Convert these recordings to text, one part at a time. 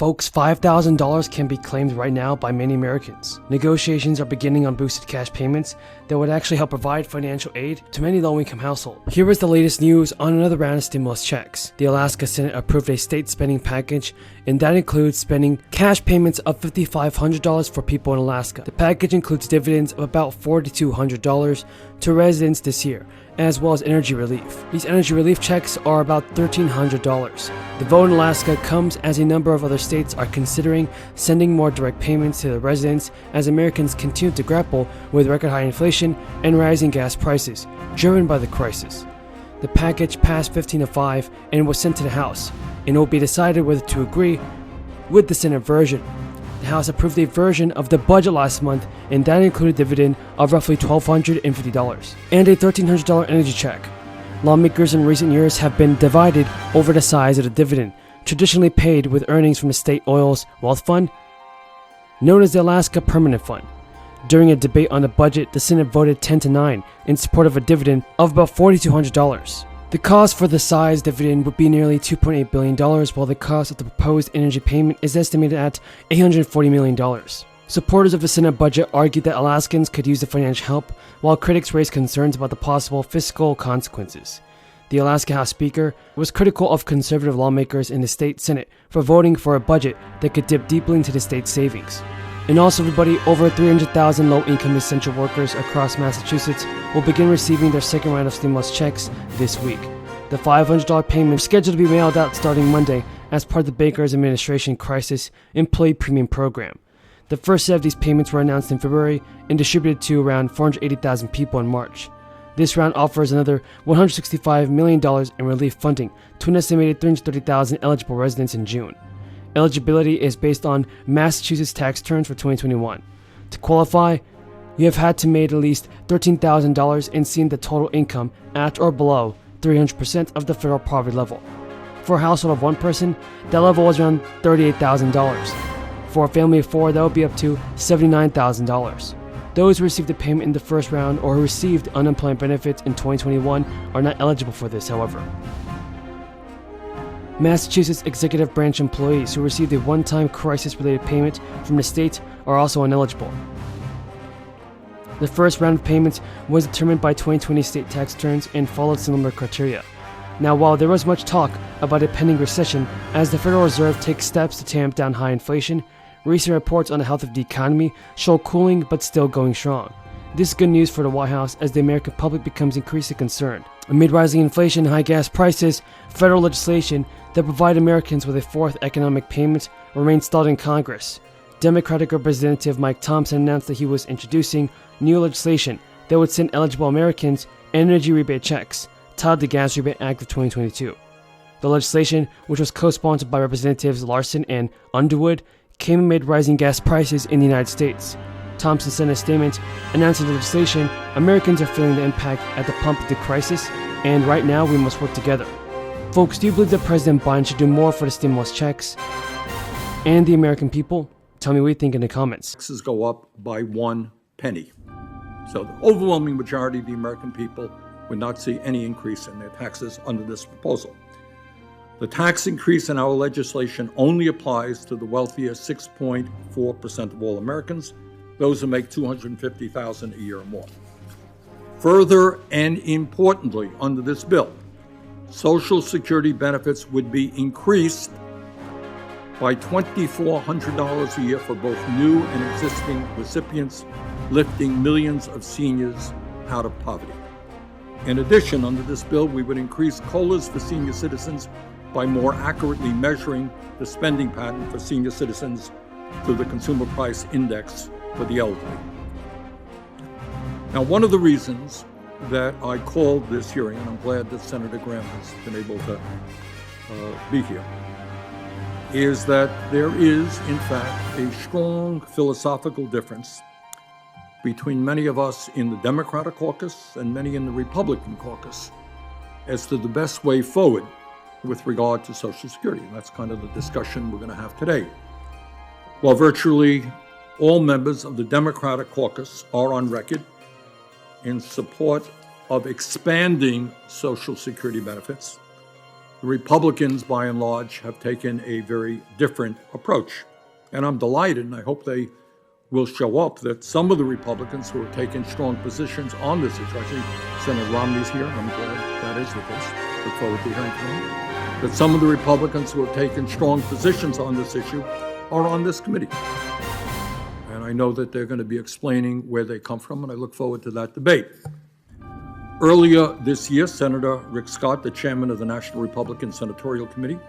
Folks, $5,000 can be claimed right now by many Americans. Negotiations are beginning on boosted cash payments that would actually help provide financial aid to many low-income households. Here is the latest news on another round of stimulus checks. The Alaska Senate approved a state spending package, and that includes spending cash payments of $5,500 for people in Alaska. The package includes dividends of about $4,200 to residents this year, as well as energy relief. These energy relief checks are about $1,300. The vote in Alaska comes as a number of other states are considering sending more direct payments to their residents as Americans continue to grapple with record high inflation and rising gas prices, driven by the crisis. The package passed 15-5 and was sent to the House, and it will be decided whether to agree with the Senate version. The House approved a version of the budget last month, and that included a dividend of roughly $1,250 and a $1,300 energy check. Lawmakers in recent years have been divided over the size of the dividend, traditionally paid with earnings from the state oil's wealth fund, known as the Alaska Permanent Fund. During a debate on the budget, the Senate voted 10-9 in support of a dividend of about $4,200. The cost for the size dividend would be nearly $2.8 billion, while the cost of the proposed energy payment is estimated at $840 million. Supporters of the Senate budget argued that Alaskans could use the financial help, while critics raised concerns about the possible fiscal consequences. The Alaska House Speaker was critical of conservative lawmakers in the state Senate for voting for a budget that could dip deeply into the state's savings. And also, everybody, over 300,000 low-income essential workers across Massachusetts will begin receiving their second round of stimulus checks this week. The $500 payment is scheduled to be mailed out starting Monday as part of the Baker's administration crisis employee premium program. The first set of these payments were announced in February and distributed to around 480,000 people in March. This round offers another $165 million in relief funding to an estimated 330,000 eligible residents in June. Eligibility is based on Massachusetts tax returns for 2021. To qualify, you have had to make at least $13,000 and seen the total income at or below 300% of the federal poverty level. For a household of one person, that level was around $38,000. For a family of four, that would be up to $79,000. Those who received the payment in the first round or who received unemployment benefits in 2021 are not eligible for this, however. Massachusetts executive branch employees who received a one-time crisis-related payment from the state are also ineligible. The first round of payments was determined by 2020 state tax returns and followed similar criteria. Now, while there was much talk about a pending recession as the Federal Reserve takes steps to tamp down high inflation, recent reports on the health of the economy show cooling but still going strong. This is good news for the White House as the American public becomes increasingly concerned. Amid rising inflation and high gas prices, federal legislation that provide Americans with a fourth economic payment remains stalled in Congress. Democratic Representative Mike Thompson announced that he was introducing new legislation that would send eligible Americans energy rebate checks, titled the Gas Rebate Act of 2022. The legislation, which was co-sponsored by Representatives Larson and Underwood, came amid rising gas prices in the United States. Thompson sent a statement announcing the legislation. Americans are feeling the impact at the pump of the crisis, and right now we must work together. Folks, do you believe that President Biden should do more for the stimulus checks and the American people? Tell me what you think in the comments. Taxes go up by 1 penny. So the overwhelming majority of the American people would not see any increase in their taxes under this proposal. The tax increase in our legislation only applies to the wealthiest 6.4% of all Americans, those who make $250,000 a year or more. Further and importantly, under this bill, Social Security benefits would be increased by $2,400 a year for both new and existing recipients, lifting millions of seniors out of poverty. In addition, under this bill, we would increase COLAs for senior citizens by more accurately measuring the spending pattern for senior citizens through the Consumer Price Index for the elderly. Now, one of the reasons that I called this hearing, and I'm glad that Senator Graham has been able to be here, is that there is, in fact, a strong philosophical difference between many of us in the Democratic caucus and many in the Republican caucus as to the best way forward with regard to Social Security. And that's kind of the discussion we're going to have today. While virtually all members of the Democratic caucus are on record in support of expanding Social Security benefits, The Republicans, by and large, have taken a very different approach. And I'm delighted, and I hope they will show up, that some of the Republicans who have taken strong positions on this issue, I see Senator Romney's here, I'm glad that is the case, look forward to hearing from him, that some of the Republicans who have taken strong positions on this issue are on this committee. And I know that they're going to be explaining where they come from, and I look forward to that debate. Earlier this year, Senator Rick Scott, the chairman of the National Republican Senatorial Committee,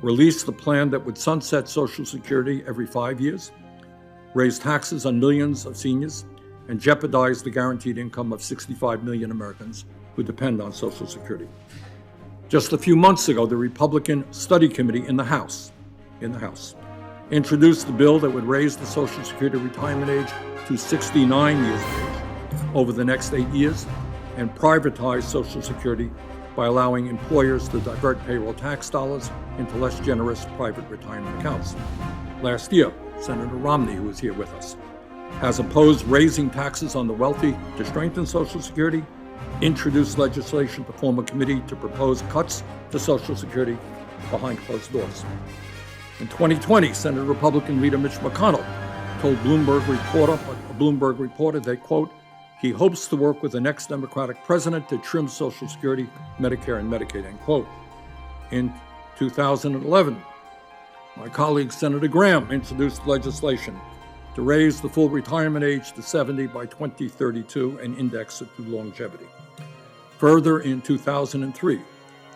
released a plan that would sunset Social Security every 5 years, raise taxes on millions of seniors, and jeopardize the guaranteed income of 65 million Americans who depend on Social Security. Just a few months ago, the Republican Study Committee in the House introduced a bill that would raise the Social Security retirement age to 69 years of age over the next 8 years and privatize Social Security by allowing employers to divert payroll tax dollars into less generous private retirement accounts. Last year, Senator Romney, who is here with us, has opposed raising taxes on the wealthy to strengthen Social Security, introduced legislation to form a committee to propose cuts to Social Security behind closed doors. In 2020, Senate Republican leader Mitch McConnell told a Bloomberg reporter that, quote, he hopes to work with the next Democratic president to trim Social Security, Medicare, and Medicaid, end quote. In 2011, my colleague Senator Graham introduced legislation to raise the full retirement age to 70 by 2032 and index it to longevity. Further, in 2003,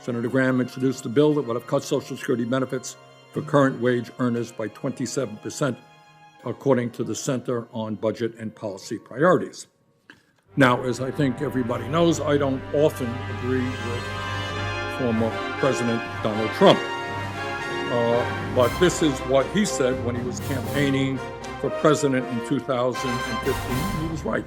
Senator Graham introduced a bill that would have cut Social Security benefits for current wage earners by 27%, according to the Center on Budget and Policy Priorities. Now, as I think everybody knows, I don't often agree with former President Donald Trump. But this is what he said when he was campaigning for president in 2015. He was right.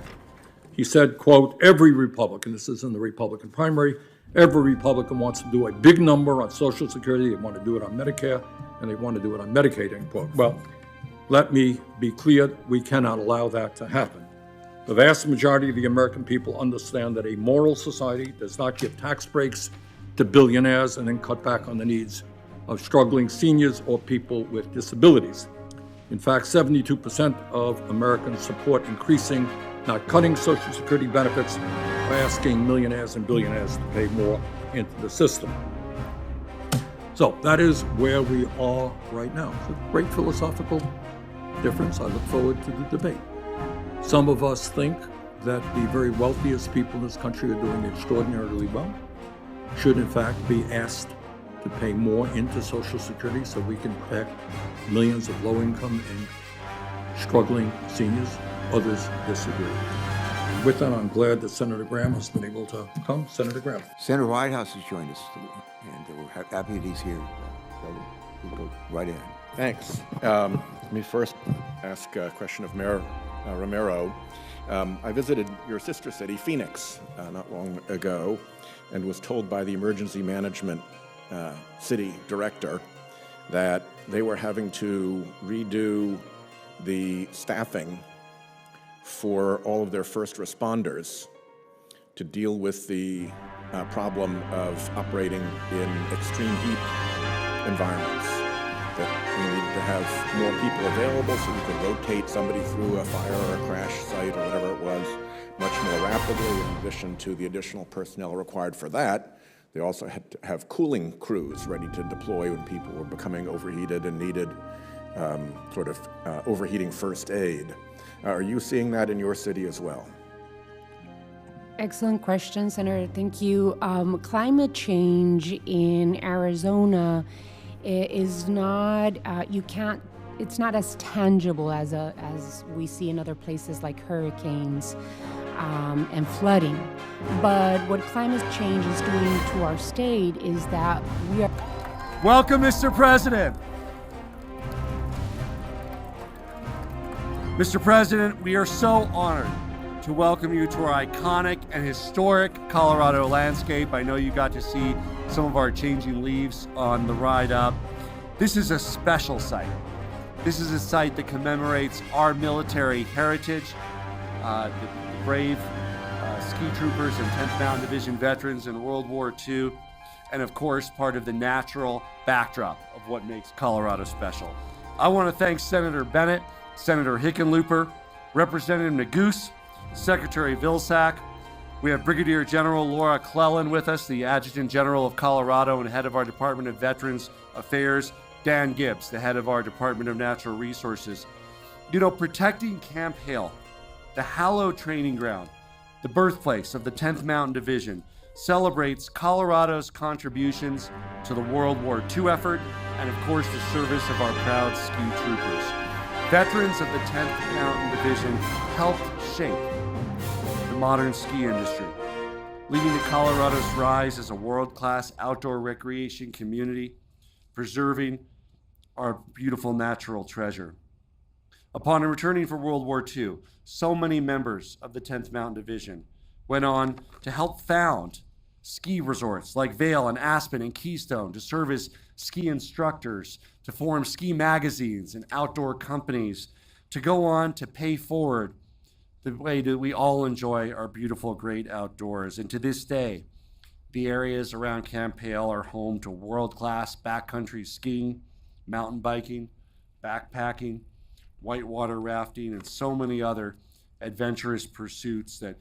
He said, quote, every Republican, this is in the Republican primary, every Republican wants to do a big number on Social Security. They want to do it on Medicare, and they want to do it on Medicaid, end quote. Well, let me be clear, we cannot allow that to happen. The vast majority of the American people understand that a moral society does not give tax breaks to billionaires and then cut back on the needs of struggling seniors or people with disabilities. In fact, 72% of Americans support increasing, not cutting Social Security benefits by asking millionaires and billionaires to pay more into the system. So that is where we are right now. It's a great philosophical difference. I look forward to the debate. Some of us think that the very wealthiest people in this country are doing extraordinarily well, should in fact be asked to pay more into Social Security so we can protect millions of low-income and struggling seniors. Others disagree. And with that, I'm glad that Senator Graham has been able to come. Senator Graham. Senator Whitehouse has joined us, and we're happy that he's here. So we'll go right in. Thanks. Let me first ask a question of Mayor Romero. I visited your sister city, Phoenix, not long ago, and was told by the emergency management city director that they were having to redo the staffing for all of their first responders to deal with the problem of operating in extreme heat environments. That we needed to have more people available so we could rotate somebody through a fire or a crash site or whatever it was much more rapidly. In addition to the additional personnel required for that, they also had to have cooling crews ready to deploy when people were becoming overheated and needed overheating first aid. Are you seeing that in your city as well? Excellent question, Senator. Thank you. Climate change in Arizona is not, it's not as tangible as we see in other places like hurricanes and flooding. But what climate change is doing to our state is that we are... Welcome, Mr. President. Mr. President, we are so honored to welcome you to our iconic and historic Colorado landscape. I know you got to see some of our changing leaves on the ride up. This is a special site. This is a site that commemorates our military heritage, the brave ski troopers and 10th Mountain Division veterans in World War II. and of course, part of the natural backdrop of what makes Colorado special. I want to thank Senator Bennett, Senator Hickenlooper, Representative Neguse, Secretary Vilsack. We have Brigadier General Laura Clellan with us, the Adjutant General of Colorado and head of our Department of Veterans Affairs, Dan Gibbs, the head of our Department of Natural Resources. You know, protecting Camp Hill, the hallowed training ground, the birthplace of the 10th Mountain Division, celebrates Colorado's contributions to the World War II effort and, of course, the service of our proud ski troopers. Veterans of the 10th Mountain Division helped shape the modern ski industry, leading to Colorado's rise as a world-class outdoor recreation community, preserving our beautiful natural treasure. Upon returning from World War II, so many members of the 10th Mountain Division went on to help found ski resorts like Vail and Aspen and Keystone, to serve as ski instructors, to form ski magazines and outdoor companies, to go on to pay forward the way that we all enjoy our beautiful, great outdoors. And to this day, the areas around Camp Hale are home to world-class backcountry skiing, mountain biking, backpacking, whitewater rafting, and so many other adventurous pursuits that